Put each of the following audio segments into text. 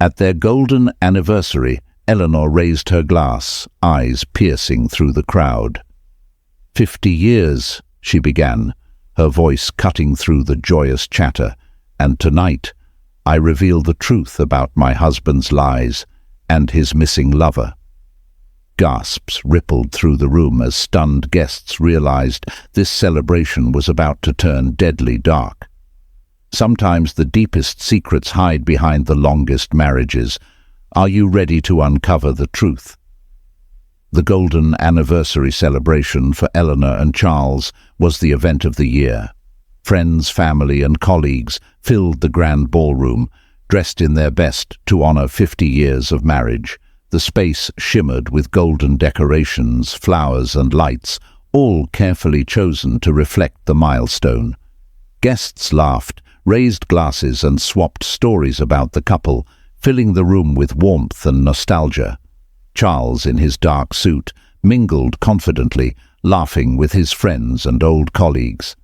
At their golden anniversary, Eleanor raised her glass, eyes piercing through the crowd. 50 years, she began, her voice cutting through the joyous chatter, and tonight I reveal the truth about my husband's lies and his missing lover. Gasps rippled through the room as stunned guests realized this celebration was about to turn deadly dark. Sometimes the deepest secrets hide behind the longest marriages. Are you ready to uncover the truth? The golden anniversary celebration for Eleanor and Charles was the event of the year. Friends, family, and colleagues filled the grand ballroom, dressed in their best to honor 50 years of marriage. The space shimmered with golden decorations, flowers, and lights, all carefully chosen to reflect the milestone. Guests laughed, raised glasses, and swapped stories about the couple, filling the room with warmth and nostalgia. Charles, in his dark suit, mingled confidently, laughing with his friends and old colleagues.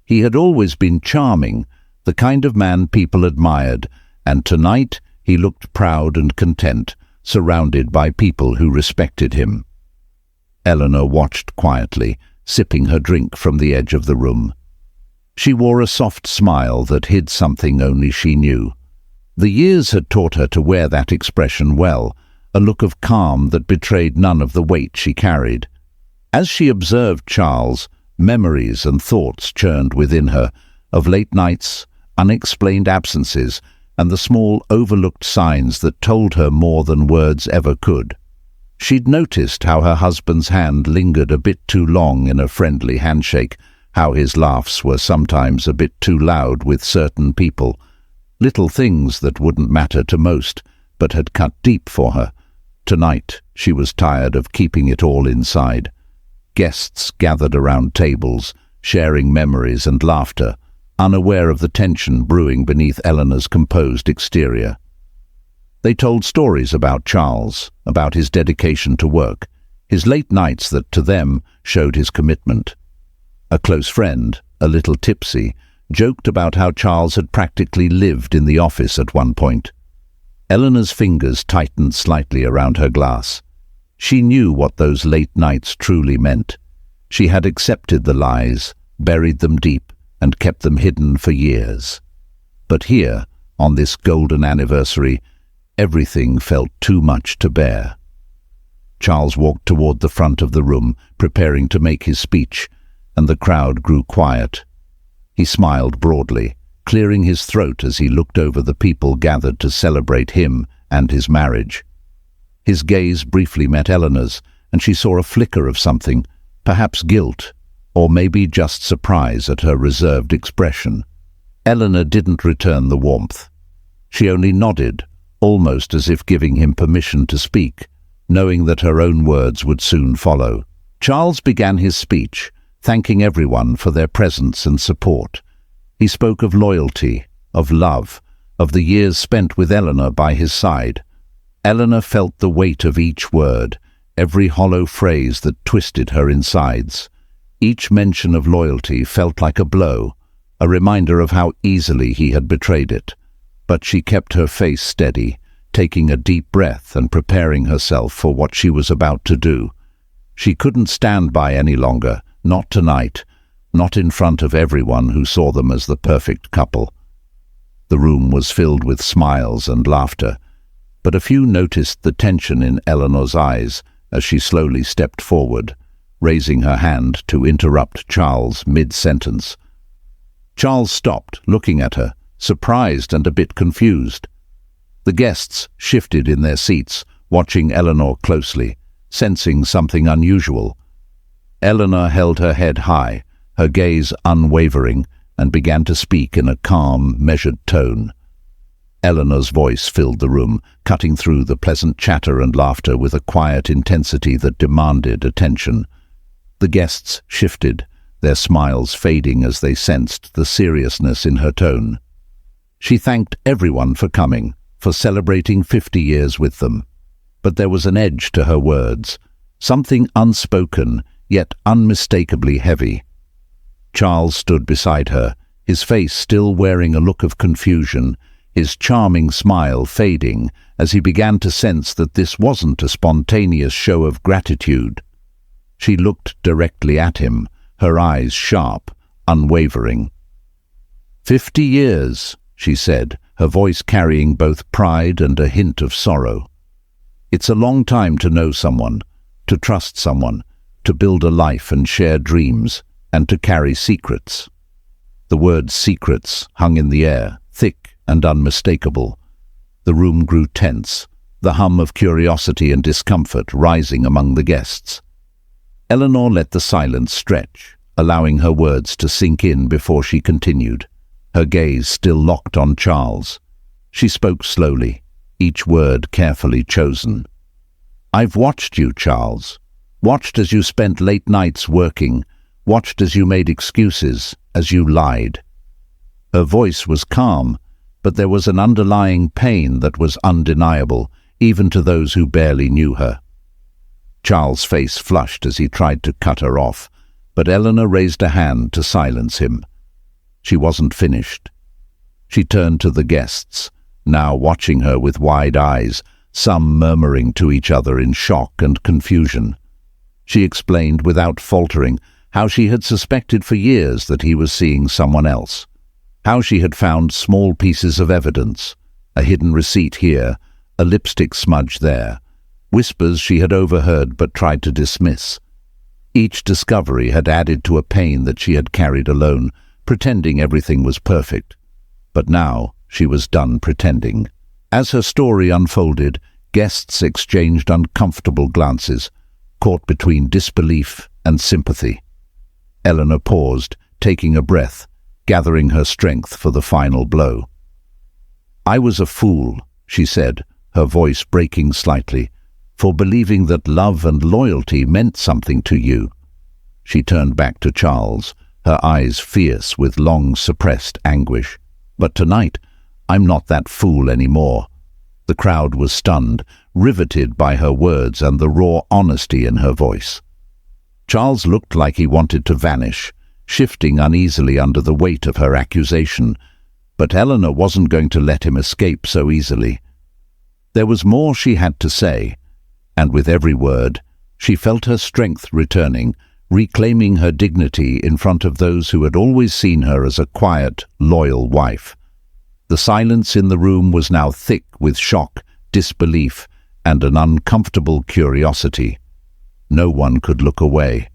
He had always been charming, the kind of man people admired, and tonight he looked proud and content, surrounded by people who respected him. Eleanor watched quietly, sipping her drink from the edge of the room. She wore a soft smile that hid something only she knew. The years had taught her to wear that expression well, a look of calm that betrayed none of the weight she carried. As she observed Charles, memories and thoughts churned within her, of late nights, unexplained absences, and the small overlooked signs that told her more than words ever could. She'd noticed how her husband's hand lingered a bit too long in a friendly handshake, how his laughs were sometimes a bit too loud with certain people, little things that wouldn't matter to most, but had cut deep for her. Tonight she was tired of keeping it all inside. Guests gathered around tables, sharing memories and laughter, unaware of the tension brewing beneath Eleanor's composed exterior. They told stories about Charles, about his dedication to work, his late nights that to them showed his commitment. A close friend, a little tipsy, joked about how Charles had practically lived in the office at one point. Eleanor's fingers tightened slightly around her glass. She knew what those late nights truly meant. She had accepted the lies, buried them deep, and kept them hidden for years. But here, on this golden anniversary, everything felt too much to bear. Charles walked toward the front of the room, preparing to make his speech, and the crowd grew quiet. He smiled broadly, clearing his throat as he looked over the people gathered to celebrate him and his marriage. His gaze briefly met Eleanor's, and she saw a flicker of something, perhaps guilt, or maybe just surprise at her reserved expression. Eleanor didn't return the warmth. She only nodded, almost as if giving him permission to speak, knowing that her own words would soon follow. Charles began his speech, thanking everyone for their presence and support. He spoke of loyalty, of love, of the years spent with Eleanor by his side. Eleanor felt the weight of each word, every hollow phrase that twisted her insides. Each mention of loyalty felt like a blow, a reminder of how easily he had betrayed it. But she kept her face steady, taking a deep breath and preparing herself for what she was about to do. She couldn't stand by any longer, not tonight, not in front of everyone who saw them as the perfect couple. The room was filled with smiles and laughter, but a few noticed the tension in Eleanor's eyes as she slowly stepped forward, raising her hand to interrupt Charles mid-sentence. Charles stopped, looking at her, surprised and a bit confused. The guests shifted in their seats, watching Eleanor closely, sensing something unusual. Eleanor held her head high, her gaze unwavering, and began to speak in a calm, measured tone. Eleanor's voice filled the room, cutting through the pleasant chatter and laughter with a quiet intensity that demanded attention. The guests shifted, their smiles fading as they sensed the seriousness in her tone. She thanked everyone for coming, for celebrating 50 years with them. But there was an edge to her words, something unspoken, yet unmistakably heavy. Charles stood beside her, his face still wearing a look of confusion, his charming smile fading as he began to sense that this wasn't a spontaneous show of gratitude. She looked directly at him, her eyes sharp, unwavering. 50 years, she said, her voice carrying both pride and a hint of sorrow. It's a long time to know someone, to trust someone, to build a life and share dreams, and to carry secrets. The word secrets hung in the air, thick and unmistakable. The room grew tense, the hum of curiosity and discomfort rising among the guests. Eleanor let the silence stretch, allowing her words to sink in before she continued, her gaze still locked on Charles. She spoke slowly, each word carefully chosen. "I've watched you, Charles. Watched as you spent late nights working, watched as you made excuses, as you lied." Her voice was calm, but there was an underlying pain that was undeniable, even to those who barely knew her. Charles' face flushed as he tried to cut her off, but Eleanor raised a hand to silence him. She wasn't finished. She turned to the guests, now watching her with wide eyes, some murmuring to each other in shock and confusion. She explained without faltering how she had suspected for years that he was seeing someone else, how she had found small pieces of evidence, a hidden receipt here, a lipstick smudge there, whispers she had overheard but tried to dismiss. Each discovery had added to a pain that she had carried alone, pretending everything was perfect. But now she was done pretending. As her story unfolded, guests exchanged uncomfortable glances, caught between disbelief and sympathy. Eleanor paused, taking a breath, gathering her strength for the final blow. "I was a fool," she said, her voice breaking slightly, "for believing that love and loyalty meant something to you." She turned back to Charles, her eyes fierce with long-suppressed anguish. "But tonight, I'm not that fool anymore." The crowd was stunned, riveted by her words and the raw honesty in her voice. Charles looked like he wanted to vanish, shifting uneasily under the weight of her accusation, but Eleanor wasn't going to let him escape so easily. There was more she had to say, and with every word, she felt her strength returning, reclaiming her dignity in front of those who had always seen her as a quiet, loyal wife. The silence in the room was now thick with shock, disbelief, and an uncomfortable curiosity. No one could look away.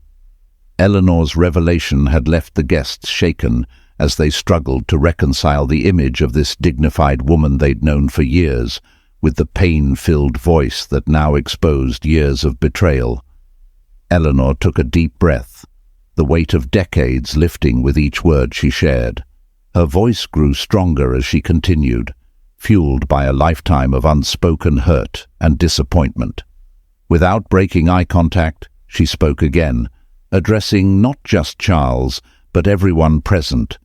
Eleanor's revelation had left the guests shaken as they struggled to reconcile the image of this dignified woman they'd known for years with the pain-filled voice that now exposed years of betrayal. Eleanor took a deep breath, the weight of decades lifting with each word she shared. Her voice grew stronger as she continued, fueled by a lifetime of unspoken hurt and disappointment. Without breaking eye contact, she spoke again, addressing not just Charles, but everyone present,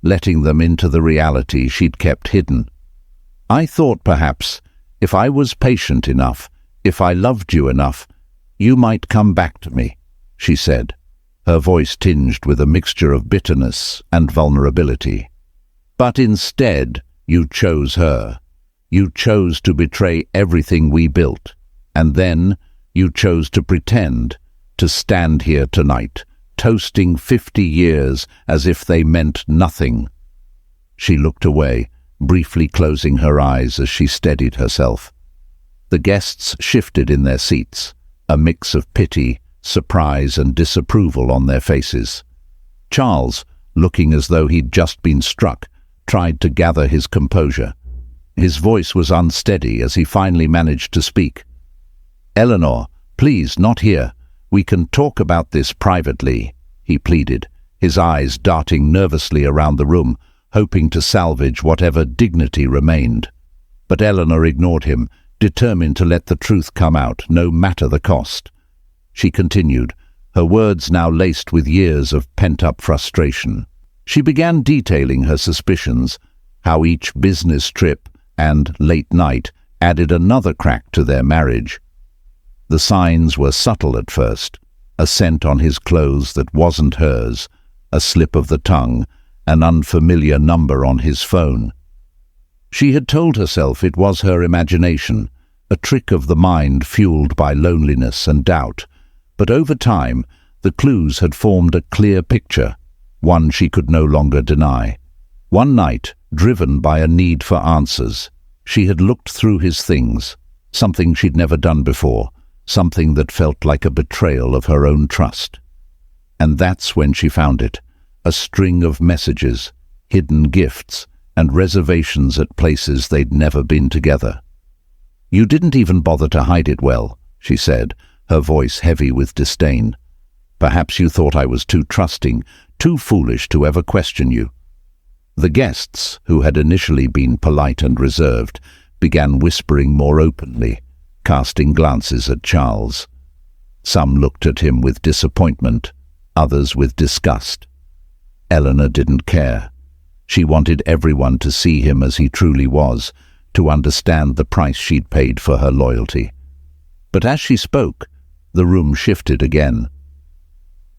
letting them into the reality she'd kept hidden. "I thought perhaps, if I was patient enough, if I loved you enough, you might come back to me," she said, her voice tinged with a mixture of bitterness and vulnerability. "But instead, you chose her. You chose to betray everything we built, and then you chose to pretend, to stand here tonight, toasting 50 years as if they meant nothing." She looked away, briefly closing her eyes as she steadied herself. The guests shifted in their seats, a mix of pity, surprise and disapproval on their faces. Charles, looking as though he'd just been struck, tried to gather his composure. His voice was unsteady as he finally managed to speak. "Eleanor, please, not here. We can talk about this privately," he pleaded, his eyes darting nervously around the room, hoping to salvage whatever dignity remained. But Eleanor ignored him, determined to let the truth come out, no matter the cost. She continued, her words now laced with years of pent-up frustration. She began detailing her suspicions, how each business trip and late night added another crack to their marriage. The signs were subtle at first, a scent on his clothes that wasn't hers, a slip of the tongue, an unfamiliar number on his phone. She had told herself it was her imagination, a trick of the mind fueled by loneliness and doubt, but over time the clues had formed a clear picture, one she could no longer deny. One night, driven by a need for answers, she had looked through his things, something she'd never done before, something that felt like a betrayal of her own trust. And that's when she found it, a string of messages, hidden gifts, and reservations at places they'd never been together. "You didn't even bother to hide it well," she said, her voice heavy with disdain. "Perhaps you thought I was too trusting, too foolish to ever question you." The guests, who had initially been polite and reserved, began whispering more openly, casting glances at Charles. Some looked at him with disappointment, others with disgust. Eleanor didn't care. She wanted everyone to see him as he truly was, to understand the price she'd paid for her loyalty. But as she spoke, the room shifted again.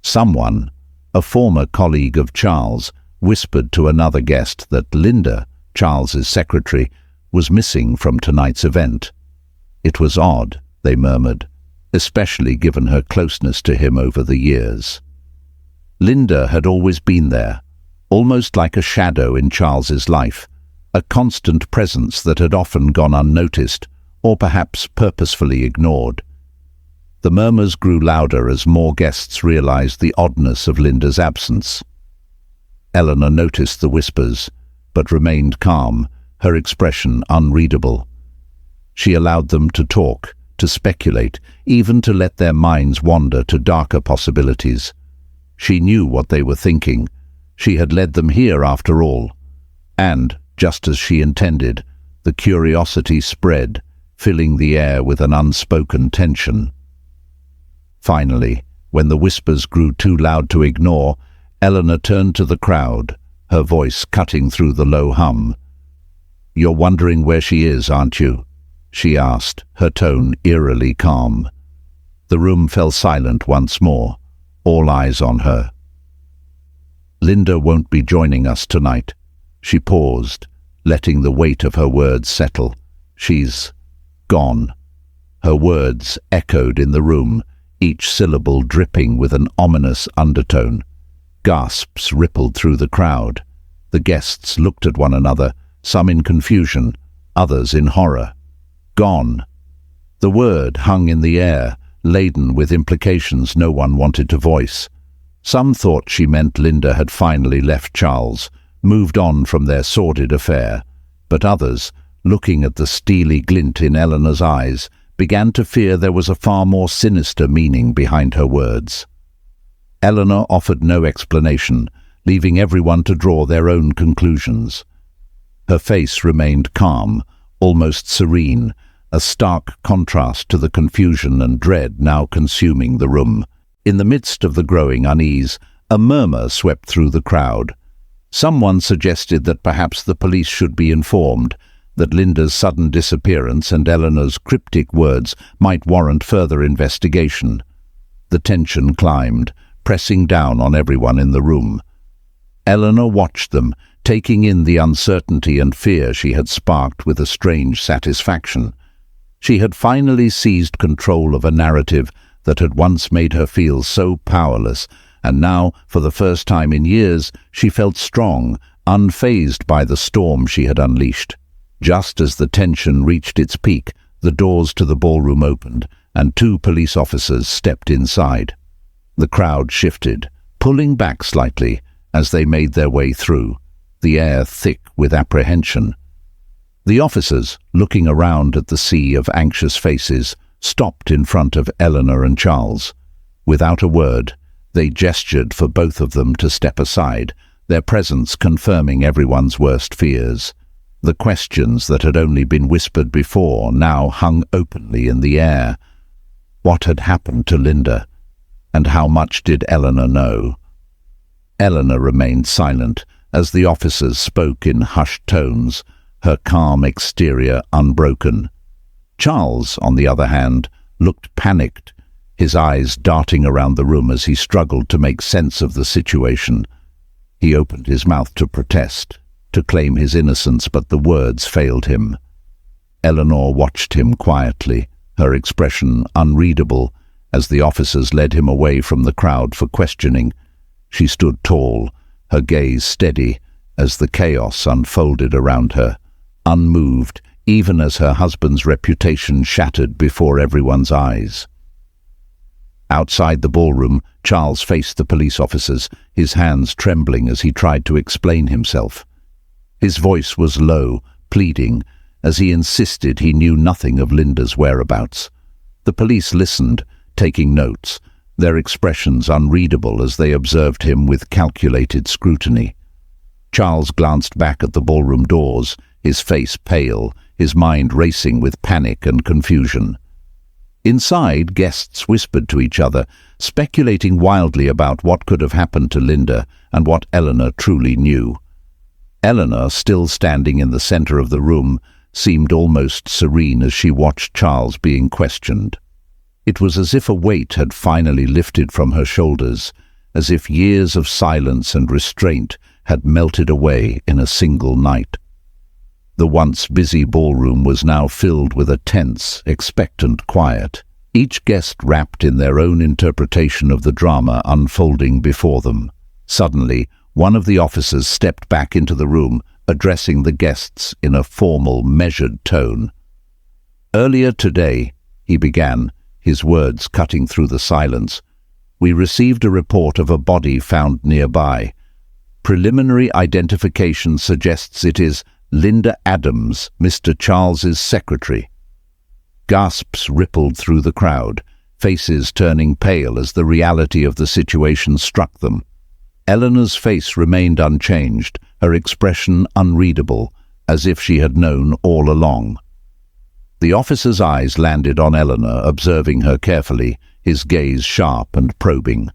Someone, a former colleague of Charles, whispered to another guest that Linda, Charles's secretary, was missing from tonight's event. It was odd, they murmured, especially given her closeness to him over the years. Linda had always been there, almost like a shadow in Charles's life, a constant presence that had often gone unnoticed, or perhaps purposefully ignored. The murmurs grew louder as more guests realized the oddness of Linda's absence. Eleanor noticed the whispers, but remained calm, her expression unreadable. She allowed them to talk, to speculate, even to let their minds wander to darker possibilities. She knew what they were thinking. She had led them here after all. And, just as she intended, the curiosity spread, filling the air with an unspoken tension. Finally, when the whispers grew too loud to ignore, Eleanor turned to the crowd, her voice cutting through the low hum. "You're wondering where she is, aren't you?" she asked, her tone eerily calm. The room fell silent once more, all eyes on her. "Linda won't be joining us tonight." She paused, letting the weight of her words settle. "She's gone." Her words echoed in the room, each syllable dripping with an ominous undertone. Gasps rippled through the crowd. The guests looked at one another, some in confusion, others in horror. Gone. The word hung in the air, laden with implications no one wanted to voice. Some thought she meant Linda had finally left Charles, moved on from their sordid affair, but others, looking at the steely glint in Eleanor's eyes, began to fear there was a far more sinister meaning behind her words. Eleanor offered no explanation, leaving everyone to draw their own conclusions. Her face remained calm, almost serene, a stark contrast to the confusion and dread now consuming the room. In the midst of the growing unease, a murmur swept through the crowd. Someone suggested that perhaps the police should be informed, that Linda's sudden disappearance and Eleanor's cryptic words might warrant further investigation. The tension climbed, pressing down on everyone in the room. Eleanor watched them, taking in the uncertainty and fear she had sparked with a strange satisfaction. She had finally seized control of a narrative that had once made her feel so powerless, and now, for the first time in years, she felt strong, unfazed by the storm she had unleashed. Just as the tension reached its peak, the doors to the ballroom opened, and 2 police officers stepped inside. The crowd shifted, pulling back slightly as they made their way through, the air thick with apprehension. The officers, looking around at the sea of anxious faces, stopped in front of Eleanor and Charles. Without a word, they gestured for both of them to step aside, their presence confirming everyone's worst fears. The questions that had only been whispered before now hung openly in the air. What had happened to Linda? And how much did Eleanor know? Eleanor remained silent as the officers spoke in hushed tones, her calm exterior unbroken. Charles, on the other hand, looked panicked, his eyes darting around the room as he struggled to make sense of the situation. He opened his mouth to protest, to claim his innocence, but the words failed him. Eleanor watched him quietly, her expression unreadable, as the officers led him away from the crowd for questioning. She stood tall, her gaze steady, as the chaos unfolded around her, unmoved, even as her husband's reputation shattered before everyone's eyes. Outside the ballroom, Charles faced the police officers, his hands trembling as he tried to explain himself. His voice was low, pleading, as he insisted he knew nothing of Linda's whereabouts. The police listened, taking notes, their expressions unreadable as they observed him with calculated scrutiny. Charles glanced back at the ballroom doors, his face pale, his mind racing with panic and confusion. Inside, guests whispered to each other, speculating wildly about what could have happened to Linda and what Eleanor truly knew. Eleanor, still standing in the center of the room, seemed almost serene as she watched Charles being questioned. It was as if a weight had finally lifted from her shoulders, as if years of silence and restraint had melted away in a single night. The once busy ballroom was now filled with a tense, expectant quiet, each guest wrapped in their own interpretation of the drama unfolding before them. Suddenly, one of the officers stepped back into the room, addressing the guests in a formal, measured tone. "Earlier today," he began, his words cutting through the silence, "we received a report of a body found nearby. Preliminary identification suggests it is Linda Adams, Mr. Charles's secretary." Gasps rippled through the crowd, faces turning pale as the reality of the situation struck them. Eleanor's face remained unchanged, her expression unreadable, as if she had known all along. The officer's eyes landed on Eleanor, observing her carefully, his gaze sharp and probing.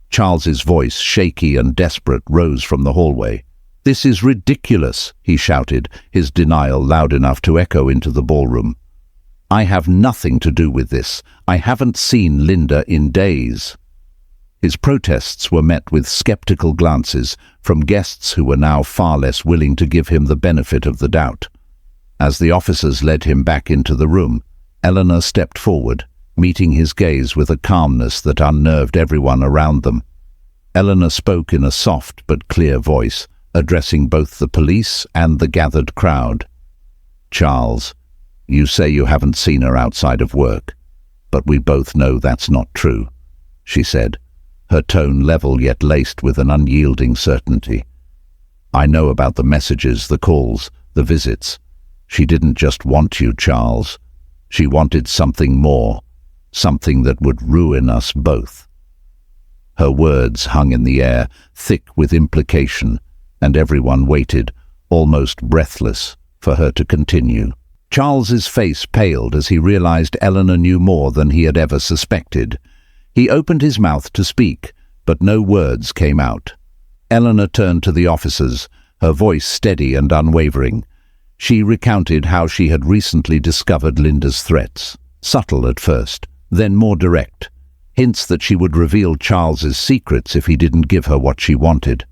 Charles's voice, shaky and desperate, rose from the hallway. "This is ridiculous," he shouted, his denial loud enough to echo into the ballroom. "I have nothing to do with this. I haven't seen Linda in days." His protests were met with skeptical glances from guests who were now far less willing to give him the benefit of the doubt. As the officers led him back into the room, Eleanor stepped forward, meeting his gaze with a calmness that unnerved everyone around them. Eleanor spoke in a soft but clear voice, addressing both the police and the gathered crowd. "Charles, you say you haven't seen her outside of work, but we both know that's not true," she said, her tone level yet laced with an unyielding certainty. "I know about the messages, the calls, the visits. She didn't just want you, Charles. She wanted something more, something that would ruin us both." Her words hung in the air, thick with implication, and everyone waited, almost breathless, for her to continue. Charles's face paled as he realized Eleanor knew more than he had ever suspected. He opened his mouth to speak, but no words came out. Eleanor turned to the officers, her voice steady and unwavering. She recounted how she had recently discovered Linda's threats, subtle at first, then more direct, hints that she would reveal Charles's secrets if he didn't give her what she wanted.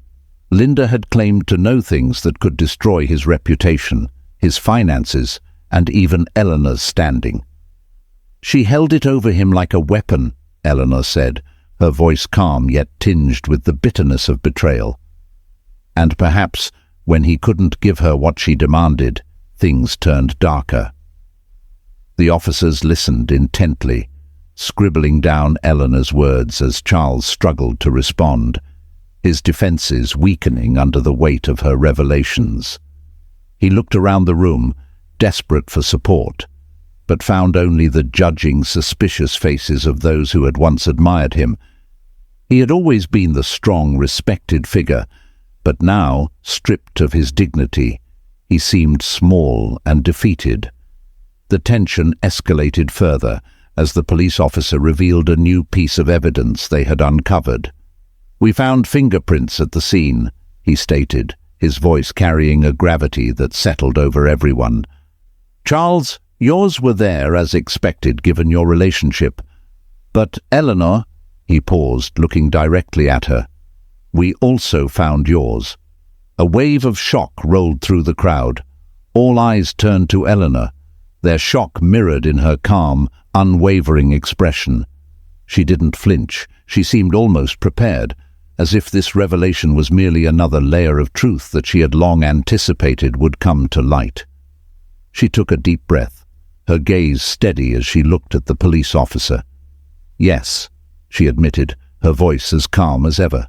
Linda had claimed to know things that could destroy his reputation, his finances, and even Eleanor's standing. "She held it over him like a weapon," Eleanor said, her voice calm yet tinged with the bitterness of betrayal. "And perhaps, when he couldn't give her what she demanded, things turned darker." The officers listened intently, scribbling down Eleanor's words as Charles struggled to respond, his defenses weakening under the weight of her revelations. He looked around the room, desperate for support, but found only the judging, suspicious faces of those who had once admired him. He had always been the strong, respected figure, but now, stripped of his dignity, he seemed small and defeated. The tension escalated further as the police officer revealed a new piece of evidence they had uncovered. "We found fingerprints at the scene," he stated, his voice carrying a gravity that settled over everyone. "Charles, yours were there as expected given your relationship. But Eleanor," he paused, looking directly at her, "we also found yours. A wave of shock rolled through the crowd. All eyes turned to Eleanor, their shock mirrored in her calm, unwavering expression. She didn't flinch. She seemed almost prepared, as if this revelation was merely another layer of truth that she had long anticipated would come to light. She took a deep breath, her gaze steady as she looked at the police officer. "Yes," she admitted, her voice as calm as ever.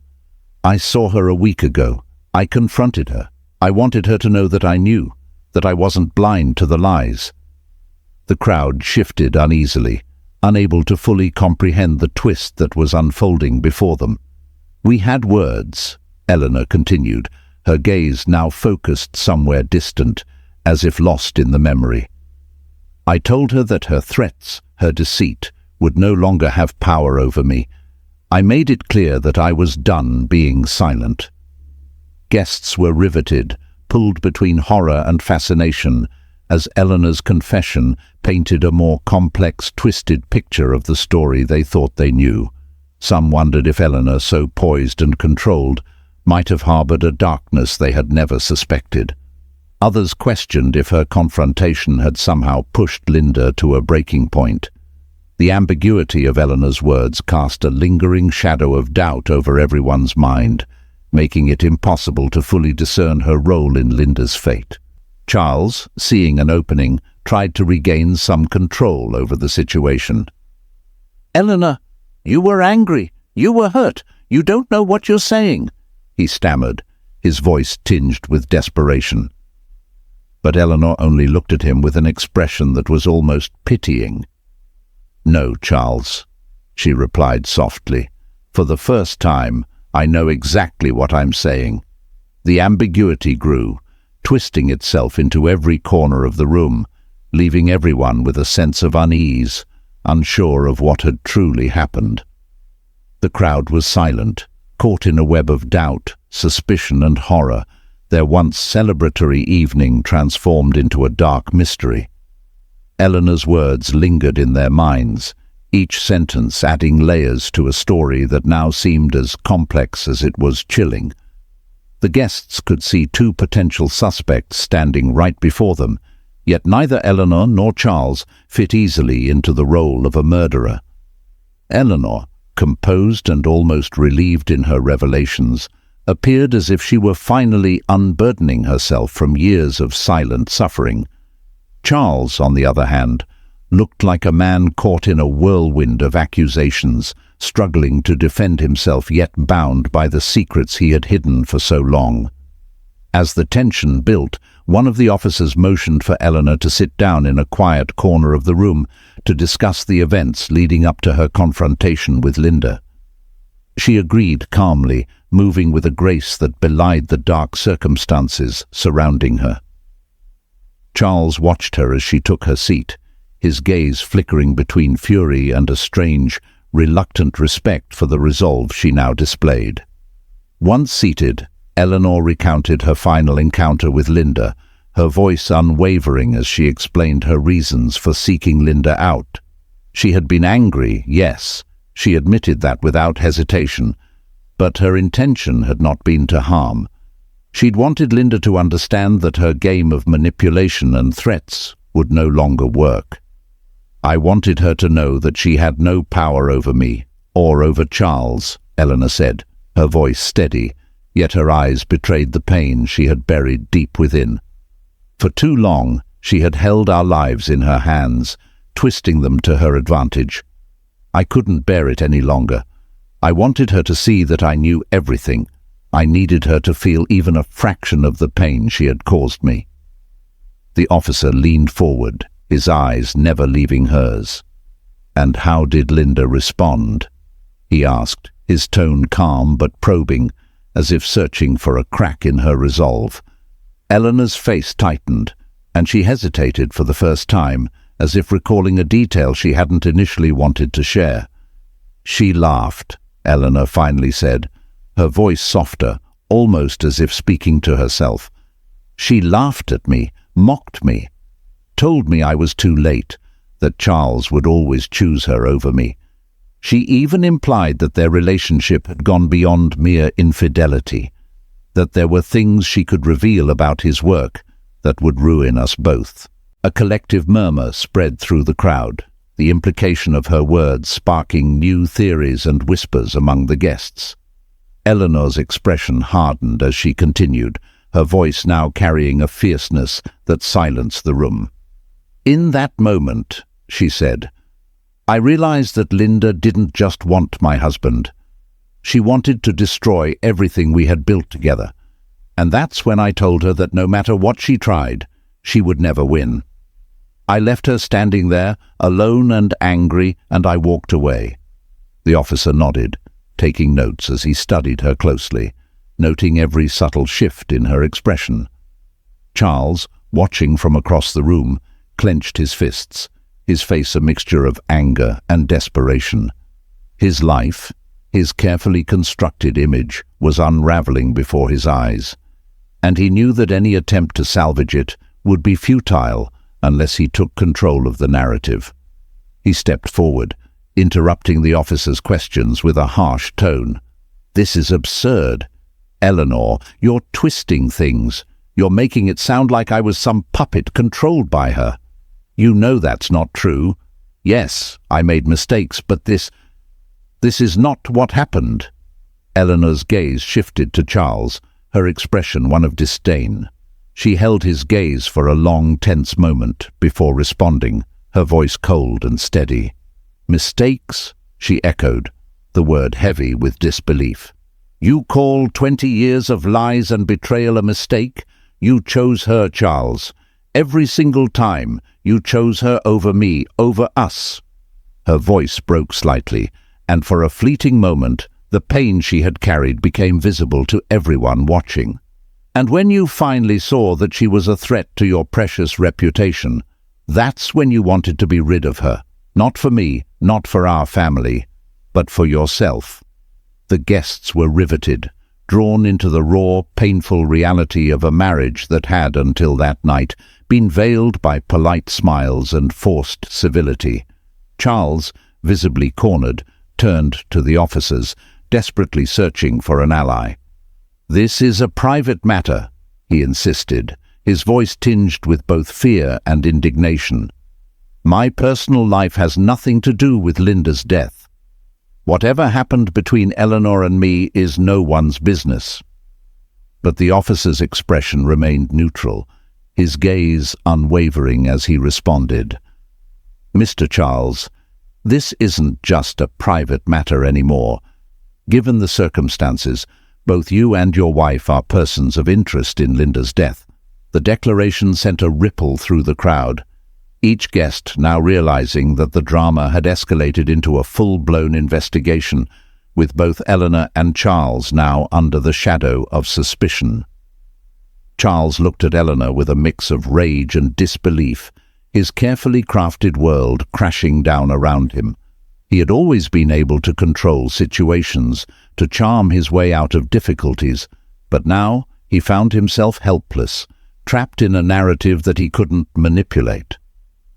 "I saw her a week ago. I confronted her. I wanted her to know that I knew, that I wasn't blind to the lies." The crowd shifted uneasily, unable to fully comprehend the twist that was unfolding before them. "We had words," Eleanor continued, her gaze now focused somewhere distant, as if lost in the memory. "I told her that her threats, her deceit, would no longer have power over me. I made it clear that I was done being silent." Guests were riveted, pulled between horror and fascination, as Eleanor's confession painted a more complex, twisted picture of the story they thought they knew. Some wondered if Eleanor, so poised and controlled, might have harbored a darkness they had never suspected. Others questioned if her confrontation had somehow pushed Linda to a breaking point. The ambiguity of Eleanor's words cast a lingering shadow of doubt over everyone's mind, making it impossible to fully discern her role in Linda's fate. Charles, seeing an opening, tried to regain some control over the situation. "Eleanor, you were angry. You were hurt. You don't know what you're saying," he stammered, his voice tinged with desperation. But Eleanor only looked at him with an expression that was almost pitying. "No, Charles," she replied softly. "For the first time, I know exactly what I'm saying." The ambiguity grew, twisting itself into every corner of the room, leaving everyone with a sense of unease, unsure of what had truly happened. The crowd was silent, caught in a web of doubt, suspicion and horror, their once celebratory evening transformed into a dark mystery. Eleanor's words lingered in their minds, each sentence adding layers to a story that now seemed as complex as it was chilling. The guests could see two potential suspects standing right before them, yet neither Eleanor nor Charles fit easily into the role of a murderer. Eleanor, composed and almost relieved in her revelations, appeared as if she were finally unburdening herself from years of silent suffering. Charles, on the other hand, looked like a man caught in a whirlwind of accusations, struggling to defend himself yet bound by the secrets he had hidden for so long. As the tension built, one of the officers motioned for Eleanor to sit down in a quiet corner of the room to discuss the events leading up to her confrontation with Linda. She agreed calmly, moving with a grace that belied the dark circumstances surrounding her. Charles watched her as she took her seat, his gaze flickering between fury and a strange, reluctant respect for the resolve she now displayed. Once seated, Eleanor recounted her final encounter with Linda, her voice unwavering as she explained her reasons for seeking Linda out. She had been angry, yes, she admitted that without hesitation, but her intention had not been to harm. She'd wanted Linda to understand that her game of manipulation and threats would no longer work. "I wanted her to know that she had no power over me, or over Charles," Eleanor said, her voice steady, yet her eyes betrayed the pain she had buried deep within. For too long, she had held our lives in her hands, twisting them to her advantage. I couldn't bear it any longer. I wanted her to see that I knew everything. I needed her to feel even a fraction of the pain she had caused me. The officer leaned forward, his eyes never leaving hers. "And how did Linda respond?" he asked, his tone calm but probing, as if searching for a crack in her resolve. Eleanor's face tightened, and she hesitated for the first time, as if recalling a detail she hadn't initially wanted to share. "She laughed," Eleanor finally said, her voice softer, almost as if speaking to herself. "She laughed at me, mocked me, told me I was too late, that Charles would always choose her over me. She even implied that their relationship had gone beyond mere infidelity. that there were things she could reveal about his work that would ruin us both. A collective murmur spread through the crowd, the implication of her words sparking new theories and whispers among the guests. Eleanor's expression hardened as she continued, her voice now carrying a fierceness that silenced the room. "In that moment," she said, "I realized that Linda didn't just want my husband. She wanted to destroy everything we had built together. And that's when I told her that no matter what she tried, she would never win. I left her standing there, alone and angry, and I walked away." The officer nodded, taking notes as he studied her closely, noting every subtle shift in her expression. Charles, watching from across the room, clenched his fists, his face a mixture of anger and desperation. His life, his carefully constructed image, was unraveling before his eyes, and he knew that any attempt to salvage it would be futile unless he took control of the narrative. He stepped forward, interrupting the officer's questions with a harsh tone. "This is absurd. Eleanor, you're twisting things. You're making it sound like I was some puppet controlled by her. You know that's not true. Yes, I made mistakes, but this is not what happened." Eleanor's gaze shifted to Charles, her expression one of disdain. She held his gaze for a long, tense moment before responding, her voice cold and steady. "Mistakes?" she echoed, the word heavy with disbelief. "You call 20 years of lies and betrayal a mistake? You chose her, Charles. Every single time, you chose her over me, over us." Her voice broke slightly, and for a fleeting moment, the pain she had carried became visible to everyone watching. "And when you finally saw that she was a threat to your precious reputation, that's when you wanted to be rid of her. Not for me, not for our family, but for yourself." The guests were riveted, drawn into the raw, painful reality of a marriage that had, until that night, been veiled by polite smiles and forced civility. Charles, visibly cornered, turned to the officers, desperately searching for an ally. "This is a private matter," he insisted, his voice tinged with both fear and indignation. "My personal life has nothing to do with Linda's death. Whatever happened between Eleanor and me is no one's business." But the officer's expression remained neutral, his gaze unwavering as he responded. "Mr. Charles, this isn't just a private matter anymore. Given the circumstances, both you and your wife are persons of interest in Linda's death." The declaration sent a ripple through the crowd, each guest now realizing that the drama had escalated into a full-blown investigation, with both Eleanor and Charles now under the shadow of suspicion. Charles looked at Eleanor with a mix of rage and disbelief, his carefully crafted world crashing down around him. He had always been able to control situations, to charm his way out of difficulties, but now he found himself helpless, trapped in a narrative that he couldn't manipulate.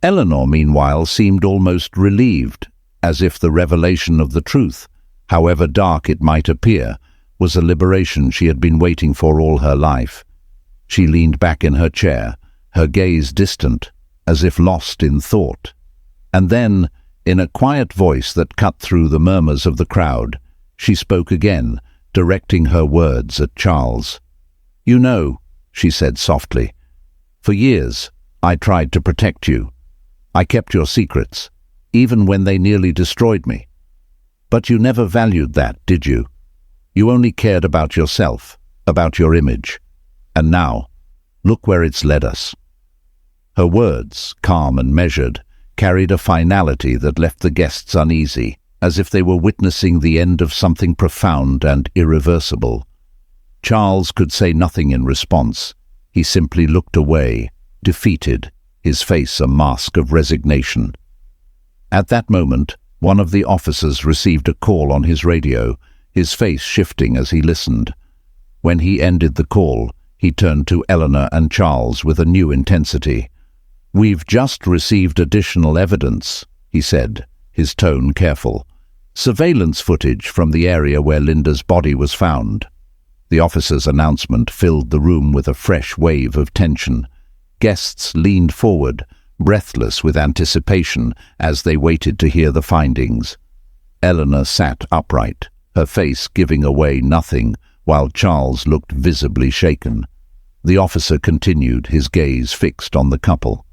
Eleanor, meanwhile, seemed almost relieved, as if the revelation of the truth, however dark it might appear, was a liberation she had been waiting for all her life. She leaned back in her chair, her gaze distant, as if lost in thought. And then, in a quiet voice that cut through the murmurs of the crowd, she spoke again, directing her words at Charles. "You know," she said softly, "for years I tried to protect you. I kept your secrets, even when they nearly destroyed me. But you never valued that, did you? You only cared about yourself, about your image. And now, look where it's led us." Her words, calm and measured, carried a finality that left the guests uneasy, as if they were witnessing the end of something profound and irreversible. Charles could say nothing in response. He simply looked away, defeated, his face a mask of resignation. At that moment, one of the officers received a call on his radio, his face shifting as he listened. When he ended the call, he turned to Eleanor and Charles with a new intensity. "We've just received additional evidence," he said, his tone careful. "Surveillance footage from the area where Linda's body was found." The officer's announcement filled the room with a fresh wave of tension. Guests leaned forward, breathless with anticipation as they waited to hear the findings. Eleanor sat upright, her face giving away nothing, while Charles looked visibly shaken. The officer continued, his gaze fixed on the couple.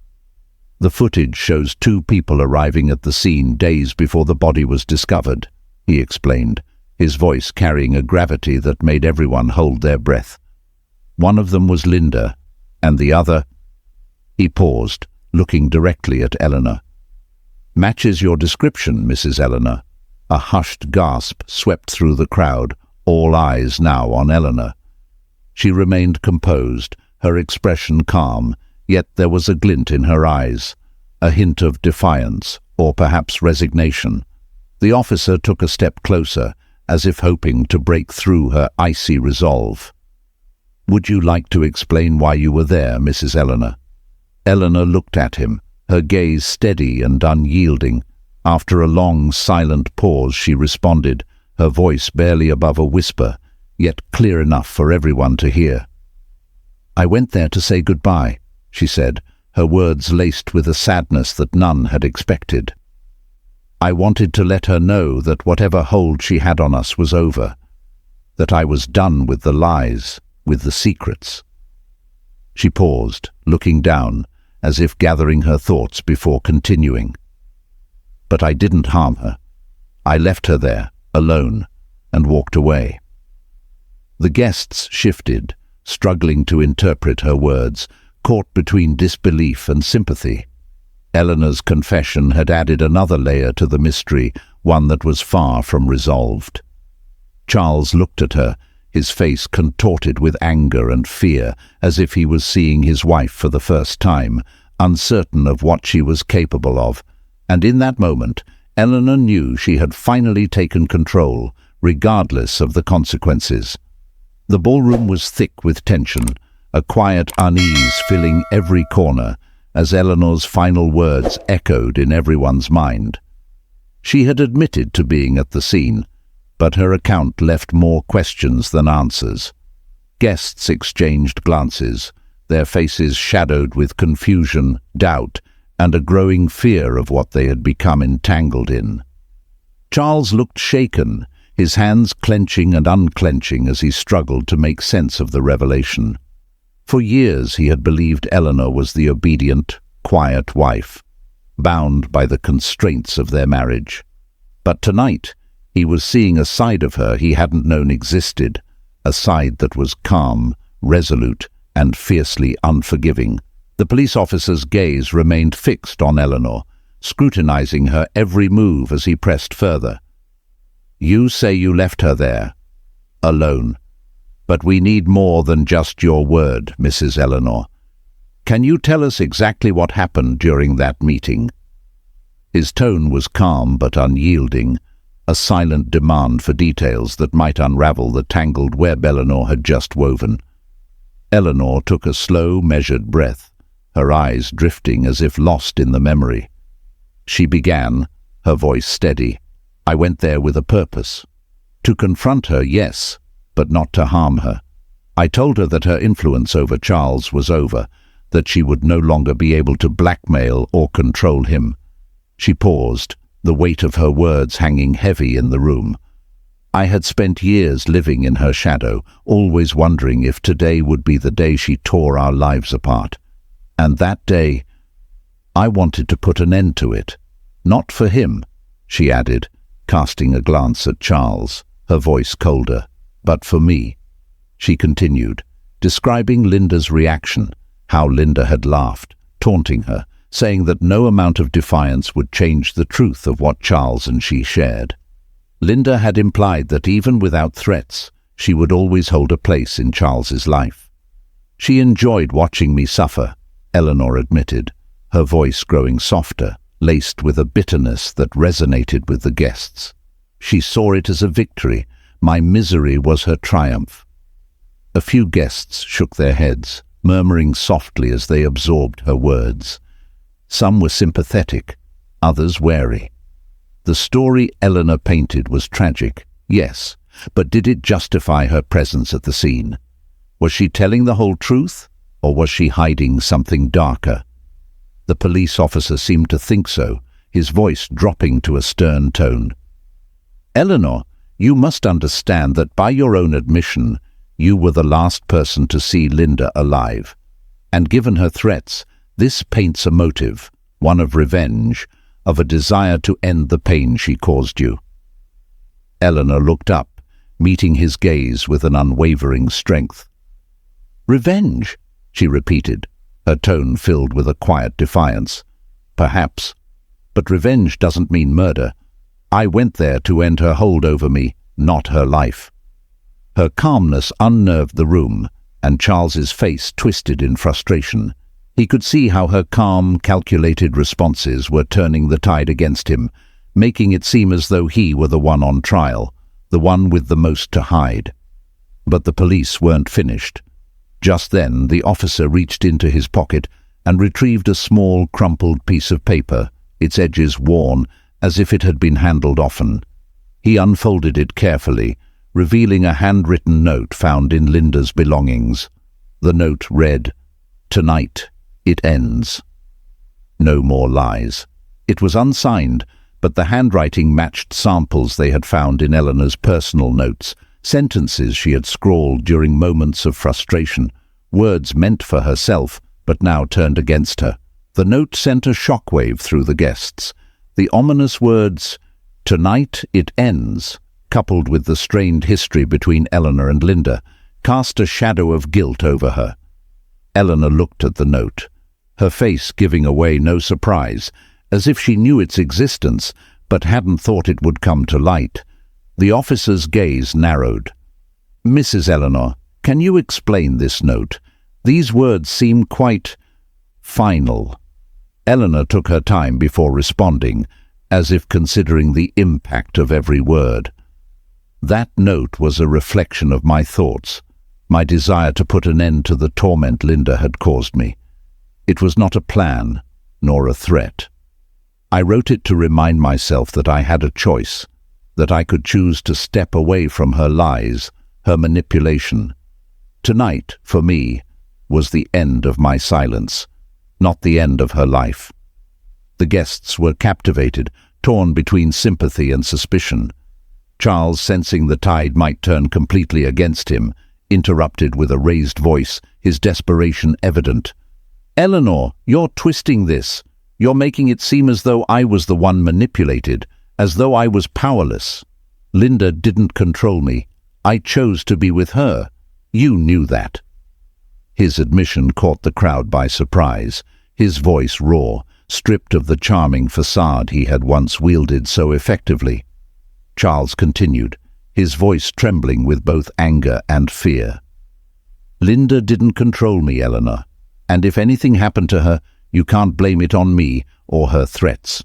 The footage shows two people arriving at the scene days before the body was discovered, he explained, his voice carrying a gravity that made everyone hold their breath. One of them was Linda, and the other... He paused, looking directly at Eleanor. "Matches your description, Mrs. Eleanor." A hushed gasp swept through the crowd, all eyes now on Eleanor. She remained composed, her expression calm, yet there was a glint in her eyes, a hint of defiance, or perhaps resignation. The officer took a step closer, as if hoping to break through her icy resolve. "Would you like to explain why you were there, Mrs. Eleanor?" Eleanor looked at him, her gaze steady and unyielding. After a long, silent pause, she responded, her voice barely above a whisper, yet clear enough for everyone to hear. "I went there to say goodbye," she said, her words laced with a sadness that none had expected. "I wanted to let her know that whatever hold she had on us was over, that I was done with the lies, with the secrets." She paused, looking down, as if gathering her thoughts before continuing. "But I didn't harm her. I left her there, alone, and walked away." The guests shifted, struggling to interpret her words, caught between disbelief and sympathy. Eleanor's confession had added another layer to the mystery, one that was far from resolved. Charles looked at her, his face contorted with anger and fear, as if he was seeing his wife for the first time, uncertain of what she was capable of, and in that moment Eleanor knew she had finally taken control, regardless of the consequences. The ballroom was thick with tension, a quiet unease filling every corner, as Eleanor's final words echoed in everyone's mind. She had admitted to being at the scene, but her account left more questions than answers. Guests exchanged glances, their faces shadowed with confusion, doubt, and a growing fear of what they had become entangled in. Charles looked shaken, his hands clenching and unclenching as he struggled to make sense of the revelation. For years he had believed Eleanor was the obedient, quiet wife, bound by the constraints of their marriage. But tonight he was seeing a side of her he hadn't known existed, a side that was calm, resolute, and fiercely unforgiving. The police officer's gaze remained fixed on Eleanor, scrutinizing her every move as he pressed further. "You say you left her there, alone. But we need more than just your word, Mrs. Eleanor. Can you tell us exactly what happened during that meeting?" His tone was calm but unyielding, a silent demand for details that might unravel the tangled web Eleanor had just woven. Eleanor took a slow, measured breath, her eyes drifting as if lost in the memory. She began, her voice steady. "I went there with a purpose. To confront her, yes, but not to harm her. I told her that her influence over Charles was over, that she would no longer be able to blackmail or control him." She paused, the weight of her words hanging heavy in the room. "I had spent years living in her shadow, always wondering if today would be the day she tore our lives apart. And that day, I wanted to put an end to it. Not for him," she added, casting a glance at Charles, her voice colder, "but for me." She continued, describing Linda's reaction, how Linda had laughed, taunting her, saying that no amount of defiance would change the truth of what Charles and she shared. Linda had implied that even without threats, she would always hold a place in Charles's life. "She enjoyed watching me suffer," Eleanor admitted, her voice growing softer, laced with a bitterness that resonated with the guests. "She saw it as a victory. My misery was her triumph." A few guests shook their heads, murmuring softly as they absorbed her words. Some were sympathetic, others wary. The story Eleanor painted was tragic, yes, But did it justify her presence at the scene? Was she telling the whole truth, or was she hiding something darker? The police officer seemed to think so, his voice dropping to a stern tone. "Eleanor, you must understand that by your own admission, you were the last person to see Linda alive. And given her threats, this paints a motive, one of revenge, of a desire to end the pain she caused you." Eleanor looked up, meeting his gaze with an unwavering strength. "Revenge?" she repeated, her tone filled with a quiet defiance. "Perhaps. But revenge doesn't mean murder. I went there to end her hold over me, not her life." Her calmness unnerved the room, and Charles's face twisted in frustration. He could see how her calm, calculated responses were turning the tide against him, making it seem as though he were the one on trial, the one with the most to hide. But the police weren't finished. Just then, the officer reached into his pocket and retrieved a small, crumpled piece of paper, its edges worn, as if it had been handled often. He unfolded it carefully, revealing a handwritten note found in Linda's belongings. The note read, "Tonight, it ends." No more lies. It was unsigned, but the handwriting matched samples they had found in Eleanor's personal notes, sentences she had scrawled during moments of frustration, words meant for herself, but now turned against her. The note sent a shockwave through the guests. The ominous words, "Tonight it ends," coupled with the strained history between Eleanor and Linda, cast a shadow of guilt over her. Eleanor looked at the note, her face giving away no surprise, as if she knew its existence, but hadn't thought it would come to light. The officer's gaze narrowed. "Mrs. Eleanor, can you explain this note? These words seem quite final." Eleanor took her time before responding, as if considering the impact of every word. "That note was a reflection of my thoughts, my desire to put an end to the torment Linda had caused me. It was not a plan, nor a threat. I wrote it to remind myself that I had a choice, that I could choose to step away from her lies, her manipulation. Tonight, for me, was the end of my silence, not the end of her life." The guests were captivated, torn between sympathy and suspicion. Charles, sensing the tide might turn completely against him, interrupted with a raised voice, his desperation evident. "Eleanor, you're twisting this. You're making it seem as though I was the one manipulated, as though I was powerless. Linda didn't control me. I chose to be with her. You knew that." His admission caught the crowd by surprise, his voice raw, stripped of the charming facade he had once wielded so effectively. Charles continued, his voice trembling with both anger and fear. "Linda didn't control me, Eleanor, and if anything happened to her, you can't blame it on me or her threats."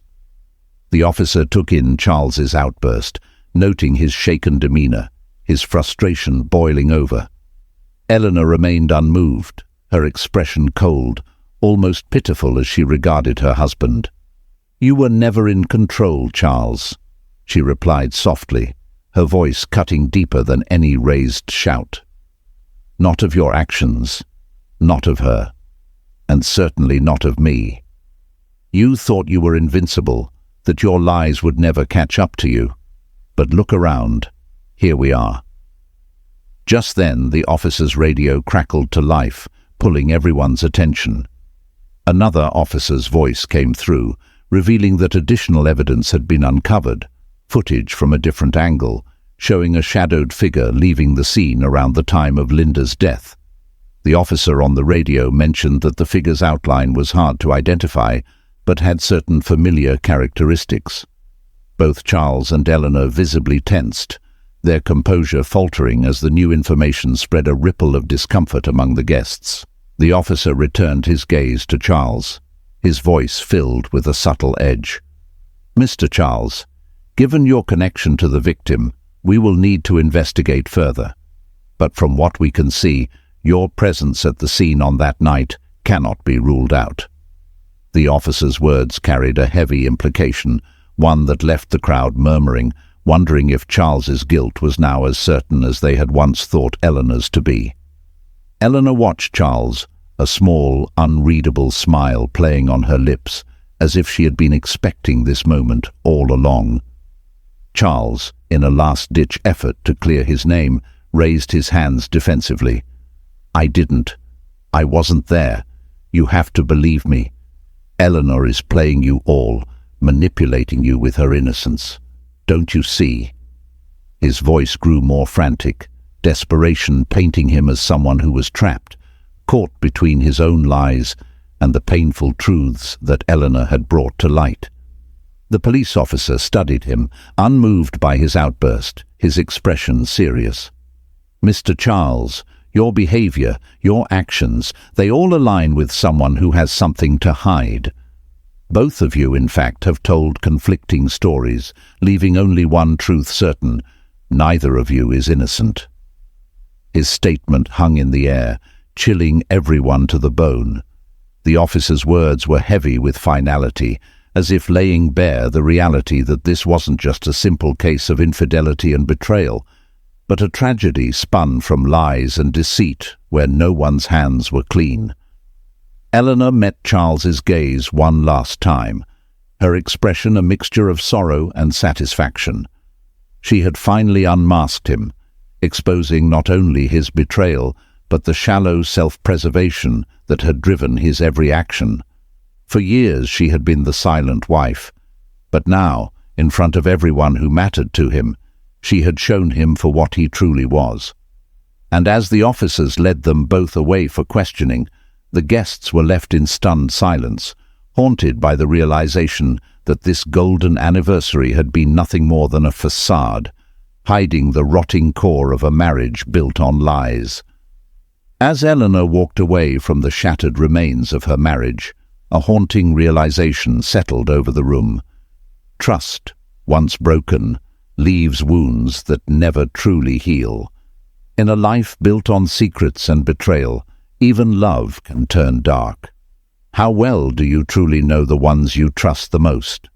The officer took in Charles's outburst, noting his shaken demeanor, his frustration boiling over. Eleanor remained unmoved, her expression cold, almost pitiful as she regarded her husband. "You were never in control, Charles," she replied softly, her voice cutting deeper than any raised shout. "Not of your actions, not of her, and certainly not of me. You thought you were invincible, that your lies would never catch up to you. But look around. Here we are." Just then, the officer's radio crackled to life, pulling everyone's attention. Another officer's voice came through, revealing that additional evidence had been uncovered, footage from a different angle, showing a shadowed figure leaving the scene around the time of Linda's death. The officer on the radio mentioned that the figure's outline was hard to identify, but had certain familiar characteristics. Both Charles and Eleanor visibly tensed, their composure faltering as the new information spread a ripple of discomfort among the guests. The officer returned his gaze to Charles, his voice filled with a subtle edge. "Mr. Charles, given your connection to the victim, we will need to investigate further. But from what we can see, your presence at the scene on that night cannot be ruled out." The officer's words carried a heavy implication, one that left the crowd murmuring, wondering if Charles's guilt was now as certain as they had once thought Eleanor's to be. Eleanor watched Charles, a small, unreadable smile playing on her lips, as if she had been expecting this moment all along. Charles, in a last-ditch effort to clear his name, raised his hands defensively. "I didn't. I wasn't there. You have to believe me. Eleanor is playing you all, manipulating you with her innocence. Don't you see?" His voice grew more frantic, desperation painting him as someone who was trapped, caught between his own lies and the painful truths that Eleanor had brought to light. The police officer studied him, unmoved by his outburst, his expression serious. "Mr. Charles, your behavior, your actions, they all align with someone who has something to hide. Both of you, in fact, have told conflicting stories, leaving only one truth certain: neither of you is innocent." His statement hung in the air, chilling everyone to the bone. The officer's words were heavy with finality, as if laying bare the reality that this wasn't just a simple case of infidelity and betrayal, but a tragedy spun from lies and deceit where no one's hands were clean. Eleanor met Charles's gaze one last time, her expression a mixture of sorrow and satisfaction. She had finally unmasked him, exposing not only his betrayal, but the shallow self-preservation that had driven his every action. For years she had been the silent wife, but now, in front of everyone who mattered to him, she had shown him for what he truly was. And as the officers led them both away for questioning, the guests were left in stunned silence, haunted by the realization that this golden anniversary had been nothing more than a facade, hiding the rotting core of a marriage built on lies. As Eleanor walked away from the shattered remains of her marriage, a haunting realization settled over the room. Trust, once broken, leaves wounds that never truly heal. In a life built on secrets and betrayal, even love can turn dark. How well do you truly know the ones you trust the most?